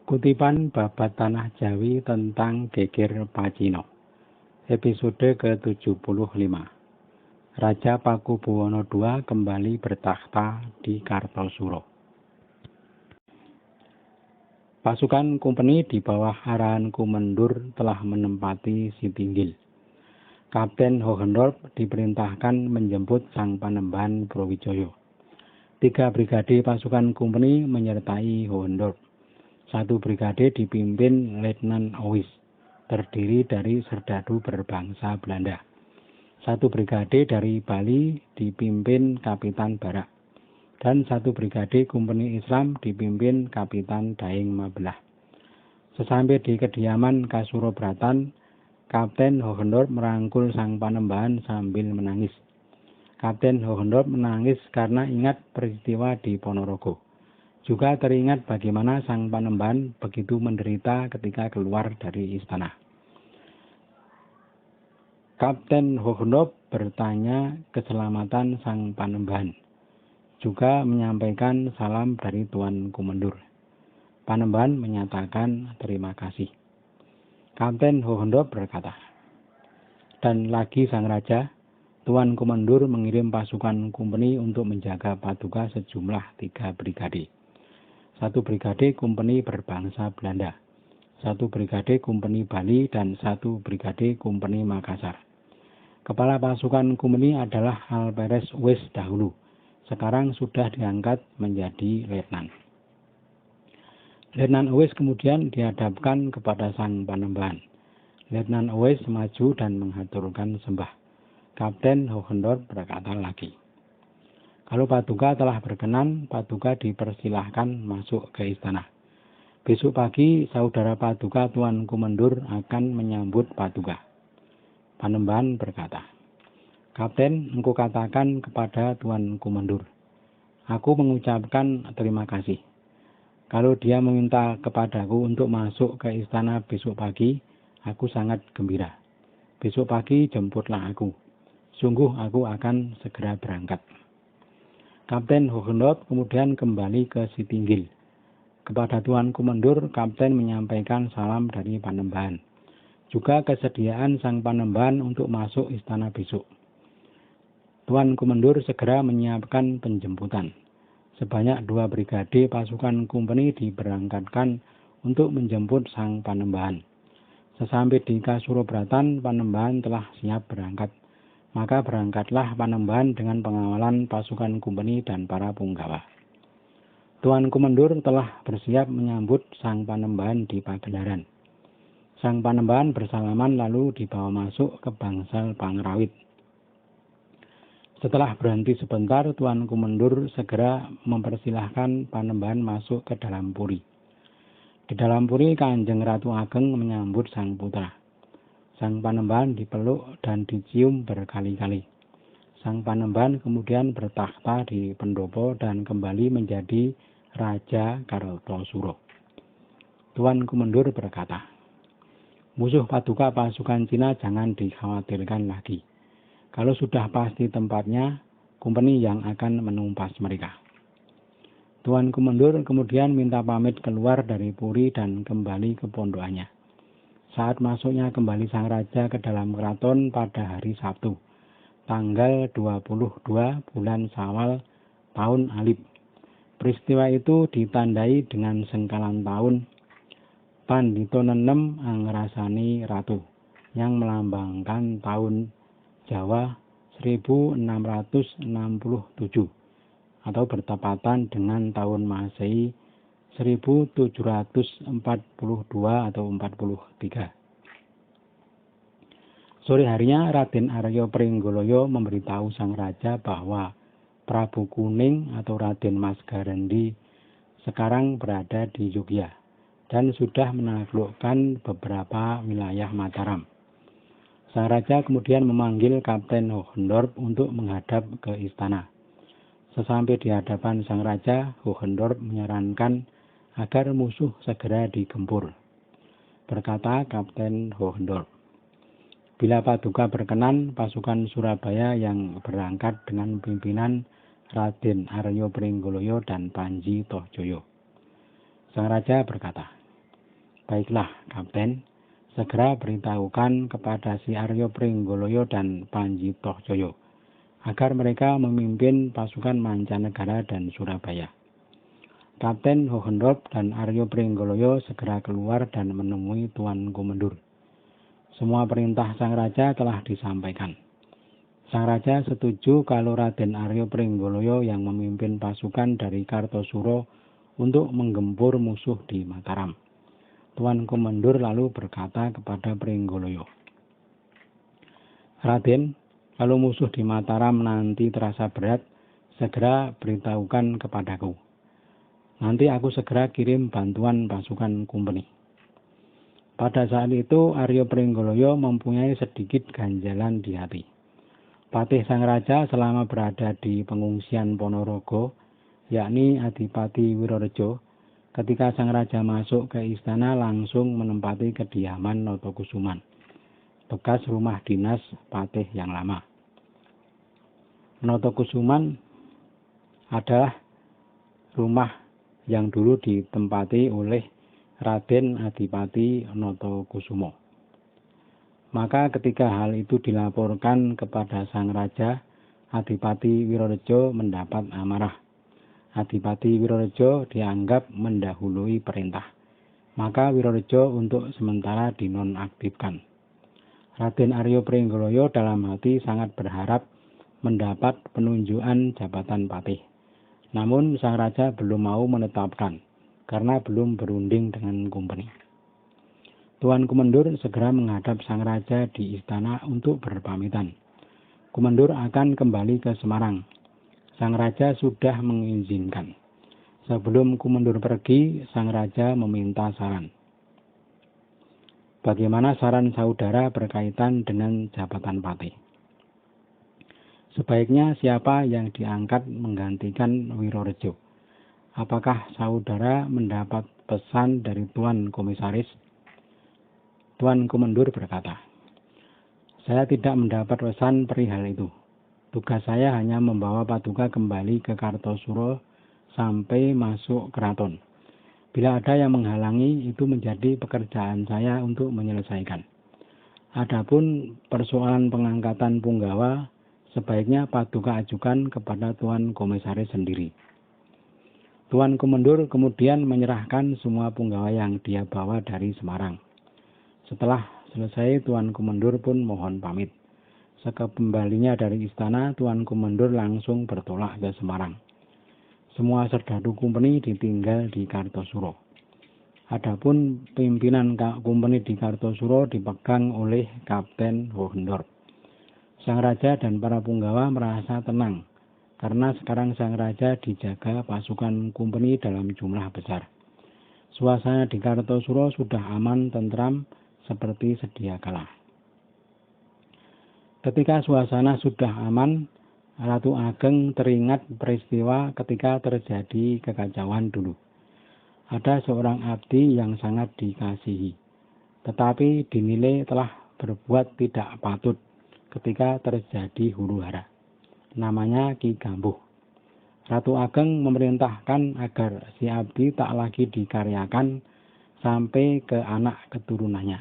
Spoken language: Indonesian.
Kutipan Babat Tanah Jawi tentang Geger Pacino. Episode ke-75. Raja Pakubuwono II kembali bertakhta di Kartosuro. Pasukan Kumpeni di bawah arahan Kumendur telah menempati Sitinggil. Kapten Hohendorp diperintahkan menjemput Sang Panembahan Brawijaya. 3 brigade pasukan Kumpeni menyertai Hohendorp. 1 brigade dipimpin Letnan Owis, terdiri dari serdadu berbangsa Belanda. 1 brigade dari Bali dipimpin Kapitan Barak. Dan 1 brigade Kumpeni Islam dipimpin Kapitan Daeng Mabelah. Sesampai di kediaman Kasurobratan, Kapten Hohendorp merangkul Sang Panembahan sambil menangis. Kapten Hohendorp menangis karena ingat peristiwa di Ponorogo. Juga teringat bagaimana Sang Panembahan begitu menderita ketika keluar dari istana. Kapten Hohendorp bertanya keselamatan Sang Panembahan, juga menyampaikan salam dari Tuan Kumendur. Panembahan menyatakan terima kasih. Kapten Hohendorp berkata, "Dan lagi Sang Raja, Tuan Kumendur mengirim pasukan Kumpeni untuk menjaga Paduka sejumlah 3 brigade. 1 brigade Kumpeni berbangsa Belanda, 1 brigade Kumpeni Bali, dan 1 brigade Kumpeni Makassar. Kepala pasukan Kumpeni adalah Alperes Wes dahulu, sekarang sudah diangkat menjadi letnan." Letnan Owis kemudian dihadapkan kepada Sang Panembahan. Letnan Owis maju dan mengaturkan sembah. Kapten Hohendorp berkata lagi, "Kalau Paduka telah berkenan, Paduka dipersilahkan masuk ke istana. Besok pagi saudara Paduka Tuan Kumendur akan menyambut Paduka." Panembahan berkata, "Kapten, engkau katakan kepada Tuan Kumendur, aku mengucapkan terima kasih. Kalau dia meminta kepadaku untuk masuk ke istana besok pagi, aku sangat gembira. Besok pagi jemputlah aku. Sungguh aku akan segera berangkat." Kapten Hohendorp kemudian kembali ke Sitinggil. Kepada Tuan Kumendur, Kapten menyampaikan salam dari Panembahan. Juga kesediaan Sang Panembahan untuk masuk istana besok. Tuan Kumendur segera menyiapkan penjemputan. Sebanyak 2 brigade pasukan Kumpeni diberangkatkan untuk menjemput Sang Panembahan. Sesampai di Kasurobratan, Panembahan telah siap berangkat. Maka berangkatlah Panembahan dengan pengawalan pasukan Kumpeni dan para punggawa. Tuan Kumendur telah bersiap menyambut Sang Panembahan di pagelaran. Sang Panembahan bersalaman lalu dibawa masuk ke bangsal Pangrawit. Setelah berhenti sebentar, Tuan Kumendur segera mempersilahkan Panembahan masuk ke dalam puri. Di dalam puri, Kanjeng Ratu Ageng menyambut sang putra. Sang Panembahan dipeluk dan dicium berkali-kali. Sang Panembahan kemudian bertakhta di pendopo dan kembali menjadi Raja Kartosuro. Tuan Kumendur berkata, "Musuh Paduka pasukan Cina jangan dikhawatirkan lagi. Kalau sudah pasti tempatnya, Kumpeni yang akan menumpas mereka." Tuan Kumendur kemudian minta pamit keluar dari puri dan kembali ke pondokannya. Saat masuknya kembali Sang Raja ke dalam keraton pada hari Sabtu, tanggal 22 bulan Syawal tahun Alif. Peristiwa itu ditandai dengan sengkalan tahun Pandito Nenem Angrasani Ratu, yang melambangkan tahun Jawa 1667 atau bertepatan dengan tahun Masehi 1742 atau 43. Sore harinya Raden Arya Pringgoloyo memberitahu Sang Raja bahwa Prabu Kuning atau Raden Mas Garendi sekarang berada di Yogya dan sudah menaklukkan beberapa wilayah Mataram. Sang Raja kemudian memanggil Kapten Hohendorp untuk menghadap ke istana. Sesampai di hadapan Sang Raja, Hohendorp menyarankan agar musuh segera digempur. Berkata Kapten Hohendorp, "Bila Paduka berkenan, pasukan Surabaya yang berangkat dengan pimpinan Raden Arya Pringgoloyo dan Panji Tohjoyo." Sang Raja berkata, Baiklah, Kapten, segera beritahukan kepada si Aryo Pringgoloyo dan Panji Tohjoyo agar mereka memimpin pasukan mancanegara dan Surabaya. Kapten Hohendorp dan Aryo Pringgoloyo segera keluar dan menemui Tuan Kumendur. Semua perintah sang raja telah disampaikan. Sang raja setuju kalau Raden Aryo Pringgoloyo yang memimpin pasukan dari Kartosuro untuk menggempur musuh di Mataram. Tuan Kumendur lalu berkata kepada Pringgoloyo, Raden, kalau musuh di Mataram nanti terasa berat, segera beritahukan kepadaku. Nanti aku segera kirim bantuan pasukan kumpeni. Pada saat itu Aryo Pringgoloyo mempunyai sedikit ganjalan di hati. Patih sang raja selama berada di pengungsian Ponorogo, yakni Adipati Wirorejo, ketika sang raja masuk ke istana langsung menempati kediaman Notokusuman, bekas rumah dinas Patih yang lama. Notokusuman adalah rumah yang dulu ditempati oleh Raden Adipati Notokusumo. Maka ketika hal itu dilaporkan kepada sang raja, Adipati Wirorejo mendapat amarah. Adipati Wirorejo dianggap mendahului perintah. Maka Wirorejo untuk sementara dinonaktifkan. Raden Aryo Pringgoloyo dalam hati sangat berharap mendapat penunjukan jabatan patih. Namun sang raja belum mau menetapkan karena belum berunding dengan kumpeni. Tuan Kumendur segera menghadap sang raja di istana untuk berpamitan. Kumendur akan kembali ke Semarang. Sang raja sudah mengizinkan. Sebelum Kumendur pergi, sang raja meminta saran. Bagaimana saran saudara berkaitan dengan jabatan patih? Sebaiknya siapa yang diangkat menggantikan Wirorejo? Apakah saudara mendapat pesan dari Tuan Komisaris? Tuan Kumendur berkata, saya tidak mendapat pesan perihal itu. Tugas saya hanya membawa Paduka kembali ke Kartosuro sampai masuk keraton. Bila ada yang menghalangi, itu menjadi pekerjaan saya untuk menyelesaikan. Adapun persoalan pengangkatan Punggawa, sebaiknya Paduka ajukan kepada Tuan Komisaris sendiri. Tuan Kumendur kemudian menyerahkan semua Punggawa yang dia bawa dari Semarang. Setelah selesai, Tuan Kumendur pun mohon pamit. Sekembalinya dari istana, Tuan Kumendur langsung bertolak ke Semarang. Semua serdadu kumpeni ditinggal di Kartosuro. Adapun pimpinan kumpeni di Kartosuro dipegang oleh Kapten Hohendorp. Sang raja dan para punggawa merasa tenang, karena sekarang sang raja dijaga pasukan kumpeni dalam jumlah besar. Suasana di Kartosuro sudah aman tentram seperti sedia kala. Ketika suasana sudah aman, Ratu Ageng teringat peristiwa ketika terjadi kekacauan dulu. Ada seorang abdi yang sangat dikasihi, tetapi dinilai telah berbuat tidak patut ketika terjadi huru-hara. Namanya Ki Gambuh. Ratu Ageng memerintahkan agar si abdi tak lagi dikaryakan sampai ke anak keturunannya.